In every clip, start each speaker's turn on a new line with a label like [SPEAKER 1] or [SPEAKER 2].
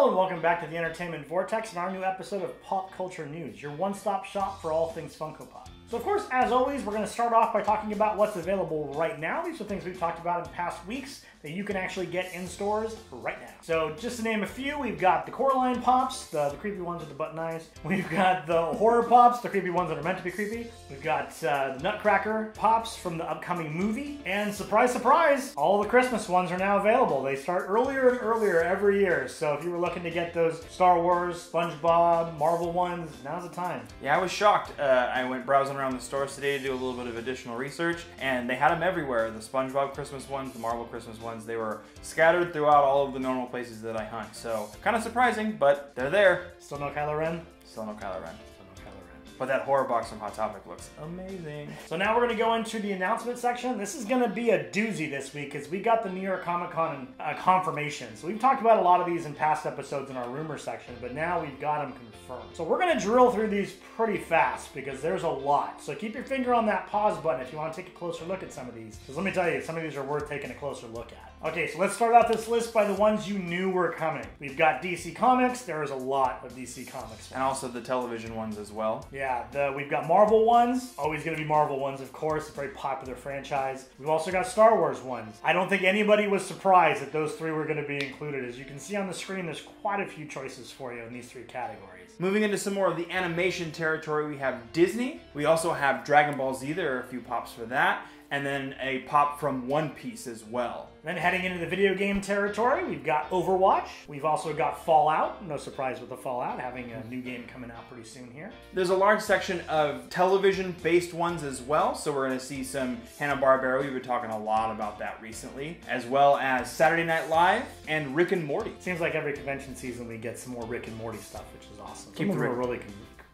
[SPEAKER 1] Hello and welcome back to the Entertainment Vortex and our new episode of Pop Culture News, your one-stop shop for all things Funko Pop. So of course, as always, we're going to start off by talking about what's available right now. These are things we've talked about in past weeks that you can actually get in stores right now. So just to name a few, we've got the Coraline Pops, the creepy ones with the button eyes. We've got the Horror Pops, the creepy ones that are meant to be creepy. We've got the Nutcracker Pops from the upcoming movie. And surprise, surprise, all the Christmas ones are now available. They start earlier and earlier every year. So if you were looking to get those Star Wars, SpongeBob, Marvel ones, now's the time.
[SPEAKER 2] Yeah, I was shocked. I went browsing around the stores today to do a little bit of additional research, and they had them everywhere. The SpongeBob Christmas ones, the Marvel Christmas ones, they were scattered throughout all of the normal places that I hunt. So, kind of surprising, but they're there.
[SPEAKER 1] Still no Kylo Ren?
[SPEAKER 2] Still no Kylo Ren. But that horror box from Hot Topic looks amazing.
[SPEAKER 1] So now we're going to go into the announcement section. This is going to be a doozy this week because we got the New York Comic Con confirmation. So we've talked about a lot of these in past episodes in our rumor section, but now we've got them confirmed. So we're going to drill through these pretty fast because there's a lot. So keep your finger on that pause button if you want to take a closer look at some of these. Because let me tell you, some of these are worth taking a closer look at. Okay, so let's start out this list by the ones you knew were coming. We've got DC Comics. There is a lot of DC Comics.
[SPEAKER 2] And also the television ones as well.
[SPEAKER 1] Yeah, we've got Marvel ones. Always going to be Marvel ones, of course. It's a very popular franchise. We've also got Star Wars ones. I don't think anybody was surprised that those three were going to be included. As you can see on the screen, there's quite a few choices for you in these three categories.
[SPEAKER 2] Moving into some more of the animation territory, we have Disney. We also have Dragon Ball Z. There are a few pops for that. And then a pop from One Piece as well.
[SPEAKER 1] Then heading into the video game territory, we've got Overwatch. We've also got Fallout. No surprise with the Fallout, having a new game coming out pretty soon here.
[SPEAKER 2] There's a large section of television-based ones as well, so we're going to see some Hanna-Barbera. We've been talking a lot about that recently, as well as Saturday Night Live and Rick and Morty.
[SPEAKER 1] Seems like every convention season we get some more Rick and Morty stuff, which is awesome.
[SPEAKER 2] Keep the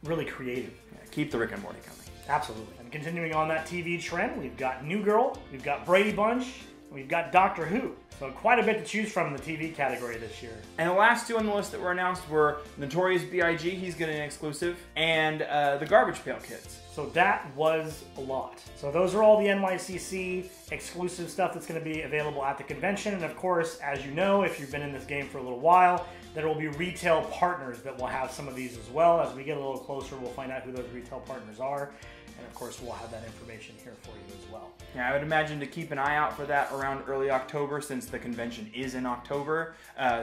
[SPEAKER 1] really creative.
[SPEAKER 2] Yeah, keep the Rick and Morty coming.
[SPEAKER 1] Absolutely. And continuing on that TV trend, we've got New Girl, we've got Brady Bunch, and we've got Doctor Who. So quite a bit to choose from in the TV category this year. And
[SPEAKER 2] the last two on the list that were announced were Notorious B.I.G., he's getting an exclusive, and the Garbage Pail Kids.
[SPEAKER 1] So that was a lot. So those are all the NYCC exclusive stuff that's going to be available at the convention. And of course, as you know, if you've been in this game for a little while, there will be retail partners that will have some of these as well. As we get a little closer, we'll find out who those retail partners are. And of course, we'll have that information here for you as well.
[SPEAKER 2] Yeah, I would imagine to keep an eye out for that around early October since the convention is in October.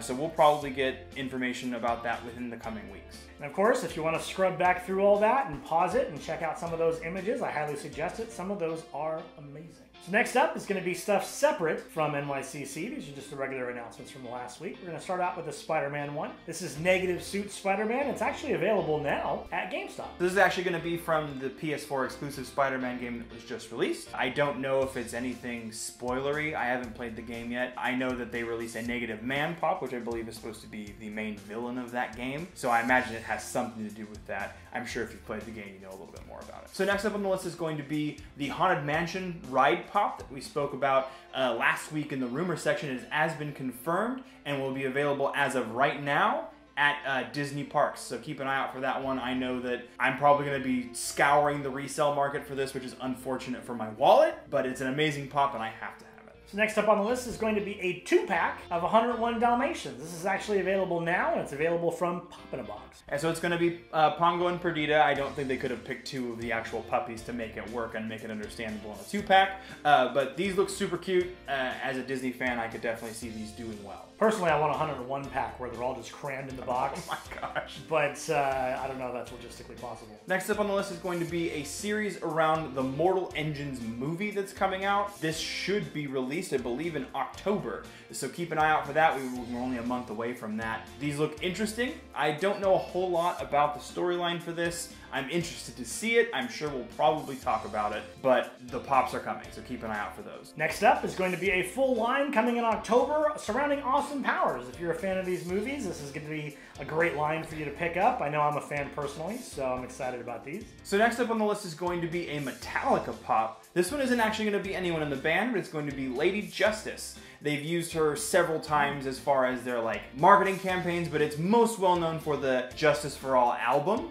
[SPEAKER 2] So we'll probably get information about that within the coming weeks.
[SPEAKER 1] And of course, if you want to scrub back through all that and pause it and check out some of those images, I highly suggest it. Some of those are amazing. So next up is going to be stuff separate from NYCC. These are just the regular announcements from last week. We're going to start out with the Spider-Man one. This is Negative Suit Spider-Man. It's actually available now at GameStop.
[SPEAKER 2] This is actually going to be from the PS4 exclusive Spider-Man game that was just released. I don't know if it's anything spoilery. I haven't played the game yet. I know that they released a Negative Man pop, which I believe is supposed to be the main villain of that game. So I imagine it has something to do with that. I'm sure if you've played the game, you know a little bit more about it. So next up on the list is going to be the Haunted Mansion ride pop that we spoke about last week in the rumor section. It has been confirmed and will be available as of right now at Disney parks. So keep an eye out for that one. I know that I'm probably going to be scouring the resale market for this, which is unfortunate for my wallet, but it's an amazing pop and I have to have it.
[SPEAKER 1] So next up on the list is going to be a 2-pack of 101 Dalmatians. This is actually available now, and it's available from Pop-in-a-Box.
[SPEAKER 2] And so it's going to be Pongo and Perdita. I don't think they could have picked two of the actual puppies to make it work and make it understandable in a 2-pack. But these look super cute. As a Disney fan, I could definitely see these doing well.
[SPEAKER 1] Personally, I want a 101 pack where they're all just crammed in the box.
[SPEAKER 2] Oh my gosh.
[SPEAKER 1] But I don't know if that's logistically possible.
[SPEAKER 2] Next up on the list is going to be a series around the Mortal Engines movie that's coming out. This should be released, I believe, in October. So keep an eye out for that. We're only a month away from that. These look interesting. I don't know a whole lot about the storyline for this. I'm interested to see it. I'm sure we'll probably talk about it, but the pops are coming, so keep an eye out for those.
[SPEAKER 1] Next up is going to be a full line coming in October surrounding Austin Powers. If you're a fan of these movies, this is going to be a great line for you to pick up. I know I'm a fan personally, so I'm excited about these.
[SPEAKER 2] So next up on the list is going to be a Metallica pop. This one isn't actually going to be anyone in the band, but it's going to be Lady Justice. They've used her several times as far as their like marketing campaigns, but it's most well known for the Justice for All album.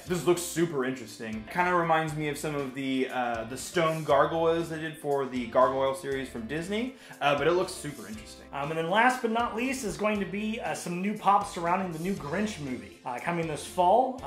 [SPEAKER 2] This looks super interesting. Kind of reminds me of some of the stone gargoyles they did for the Gargoyle series from Disney, but it looks super interesting.
[SPEAKER 1] And then last but not least is going to be some new pops surrounding the new Grinch movie coming this fall.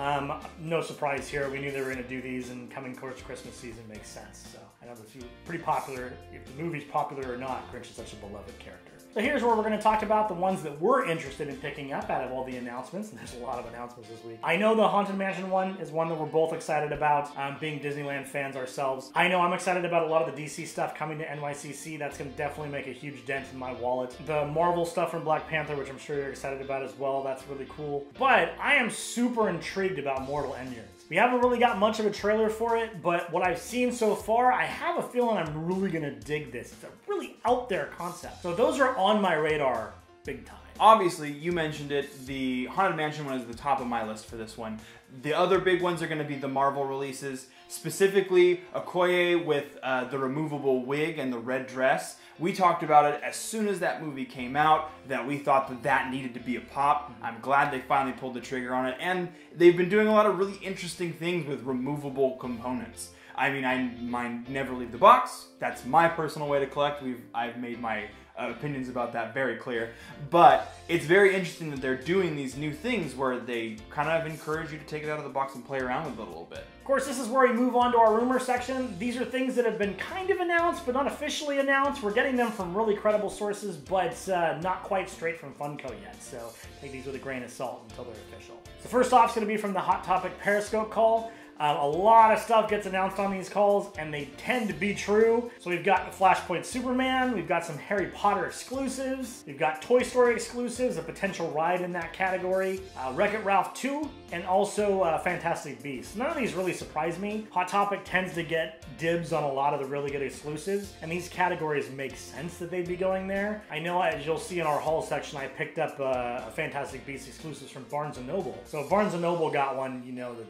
[SPEAKER 1] No surprise here. We knew they were going to do these, and coming towards Christmas season makes sense. So I know this is pretty popular. If the movie's popular or not, Grinch is such a beloved character. So here's where we're going to talk about the ones that we're interested in picking up out of all the announcements. And there's a lot of announcements this week. I know the Haunted Mansion one is one that we're both excited about, being Disneyland fans ourselves. I know I'm excited about a lot of the DC stuff coming to NYCC. That's going to definitely make a huge dent in my wallet. The Marvel stuff from Black Panther, which I'm sure you're excited about as well. That's really cool. But I am super intrigued about Mortal Engines. We haven't really got much of a trailer for it, but what I've seen so far, I have a feeling I'm really gonna dig this. It's a really out there concept. So those are on my radar big time.
[SPEAKER 2] Obviously, you mentioned it, the Haunted Mansion one is the top of my list for this one. The other big ones are going to be the Marvel releases, specifically Okoye with the removable wig and the red dress. We talked about it as soon as that movie came out, that we thought that that needed to be a pop. I'm glad they finally pulled the trigger on it, and they've been doing a lot of really interesting things with removable components. I mean, mine never leave the box. That's my personal way to collect. I've made my opinions about that very clear, but it's very interesting that they're doing these new things where they kind of encourage you to take it out of the box and play around with it a little bit.
[SPEAKER 1] Of course, this is where we move on to our rumor section. These are things that have been kind of announced, but not officially announced. We're getting them from really credible sources, but not quite straight from Funko yet, so take these with a grain of salt until they're official. So first off is going to be from the Hot Topic Periscope call. A lot of stuff gets announced on these calls, and they tend to be true. So we've got Flashpoint Superman, we've got some Harry Potter exclusives, we've got Toy Story exclusives, a potential ride in that category, Wreck-It Ralph 2, and also Fantastic Beasts. None of these really surprise me. Hot Topic tends to get dibs on a lot of the really good exclusives, and these categories make sense that they'd be going there. I know, as you'll see in our haul section, I picked up a Fantastic Beasts exclusives from Barnes & Noble. So if Barnes & Noble got one, you know, the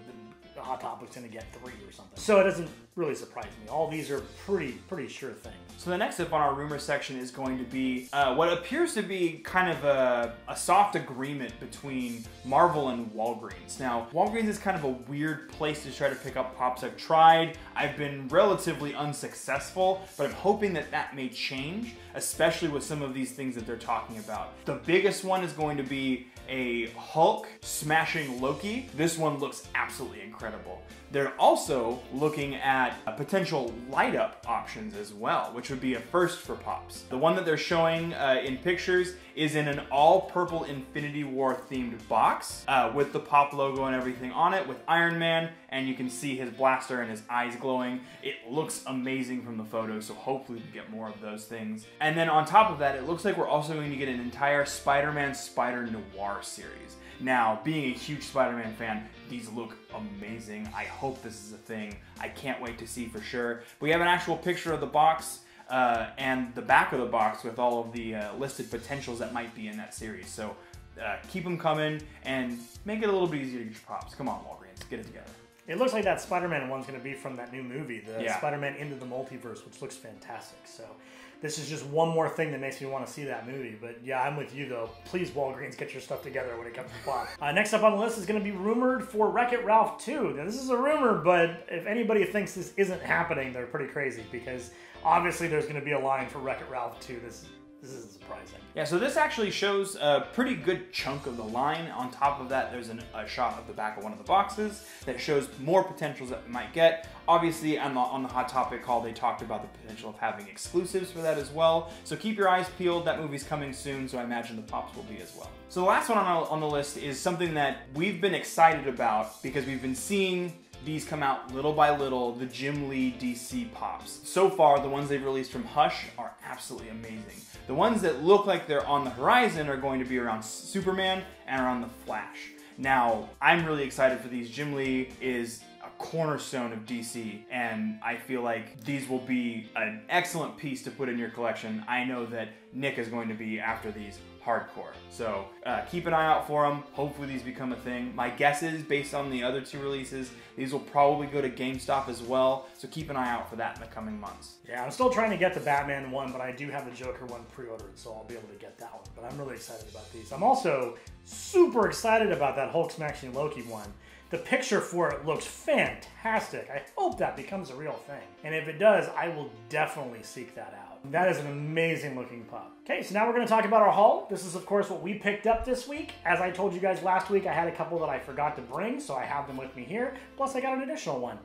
[SPEAKER 1] Hot Topic's gonna get 3 or something. So it doesn't really surprise me. All these are pretty sure things.
[SPEAKER 2] So the next up on our rumor section is going to be what appears to be kind of a soft agreement between Marvel and Walgreens. Now, Walgreens is kind of a weird place to try to pick up pops. I've tried, I've been relatively unsuccessful, but I'm hoping that that may change, especially with some of these things that they're talking about. The biggest one is going to be a Hulk smashing Loki. This one looks absolutely incredible. They're also looking at potential light up options as well, which would be a first for Pops. The one that they're showing in pictures is in an all purple Infinity War themed box with the Pop logo and everything on it, with Iron Man, and you can see his blaster and his eyes glowing. It looks amazing from the photos, so hopefully we get more of those things. And then on top of that, it looks like we're also going to get an entire Spider-Man Spider Noir series. Now, being a huge Spider-Man fan, these look amazing. I hope this is a thing. I can't wait to see for sure. We have an actual picture of the box and the back of the box with all of the listed potentials that might be in that series. So keep them coming and make it a little bit easier to get your Pops. Come on, Walgreens, get it together.
[SPEAKER 1] It looks like that Spider-Man one's going to be from that new movie, the Spider-Man Into the Multiverse, which looks fantastic. So this is just one more thing that makes me want to see that movie. But yeah, I'm with you though. Please, Walgreens, get your stuff together when it comes to Pop. Next up on the list is going to be rumored for Wreck-It Ralph 2. Now, this is a rumor, but if anybody thinks this isn't happening, they're pretty crazy, because obviously there's going to be a line for Wreck-It Ralph 2. This isn't surprising.
[SPEAKER 2] Yeah, so this actually shows a pretty good chunk of the line. On top of that, there's a shot of the back of one of the boxes that shows more potentials that we might get. Obviously, on the Hot Topic call, they talked about the potential of having exclusives for that as well. So keep your eyes peeled. That movie's coming soon, so I imagine the Pops will be as well. So the last one on the list is something that we've been excited about because we've been seeing these come out little by little, the Jim Lee DC Pops. So far, the ones they've released from Hush are absolutely amazing. The ones that look like they're on the horizon are going to be around Superman and around the Flash. Now, I'm really excited for these. Jim Lee is a cornerstone of DC, and I feel like these will be an excellent piece to put in your collection. I know that Nick is going to be after these hardcore. So keep an eye out for them. Hopefully these become a thing. My guess is, based on the other 2 releases, these will probably go to GameStop as well. So keep an eye out for that in the coming months.
[SPEAKER 1] Yeah, I'm still trying to get the Batman one, but I do have the Joker one pre-ordered, so I'll be able to get that one. But I'm really excited about these. I'm also super excited about that Hulk Smashing Loki one. The picture for it looks fantastic. I hope that becomes a real thing. And if it does, I will definitely seek that out. That is an amazing looking pop. Okay, so now we're going to talk about our haul. This is, of course, what we picked up this week. As I told you guys last week, I had a couple that I forgot to bring, so I have them with me here. Plus, I got an additional one,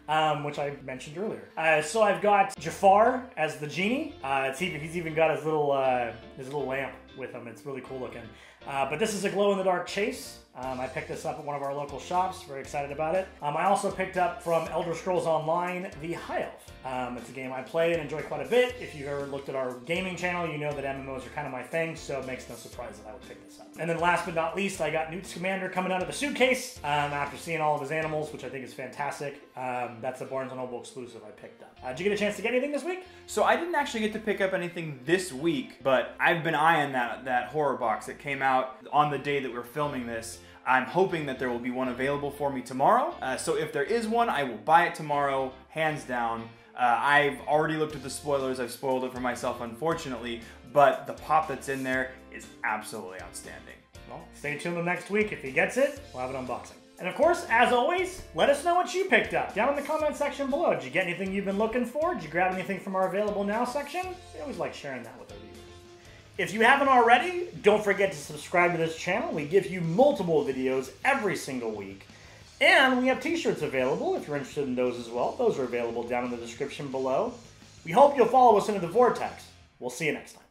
[SPEAKER 1] which I mentioned earlier. So I've got Jafar as the genie. He's even got his little lamp with him. It's really cool looking. But this is a glow-in-the-dark chase. I picked this up at one of our local shops. Very excited about it. I also picked up from Elder Scrolls Online, the High Elf. It's a game I play and enjoy quite a bit. If you've ever looked at our gaming channel, you know that MMOs are kind of my thing, so it makes no surprise that I would pick this up. And then last but not least, I got Newt's Commander coming out of the suitcase after seeing all of his animals, which I think is fantastic. That's a Barnes & Noble exclusive I picked up. Did you get a chance to get anything this week?
[SPEAKER 2] So I didn't actually get to pick up anything this week, but I've been eyeing that horror box that came out on the day that we're filming this. I'm hoping that there will be one available for me tomorrow. So if there is one, I will buy it tomorrow, hands down. I've already looked at the spoilers. I've spoiled it for myself, unfortunately, but the pop that's in there is absolutely outstanding.
[SPEAKER 1] Well, stay tuned till next week. If he gets it, we'll have an unboxing. And of course, as always, let us know what you picked up down in the comment section below. Did you get anything you've been looking for? Did you grab anything from our Available Now section? We always like sharing that with our viewers. If you haven't already, don't forget to subscribe to this channel. We give you multiple videos every single week. And we have t-shirts available if you're interested in those as well. Those are available down in the description below. We hope you'll follow us into the Vortex. We'll see you next time.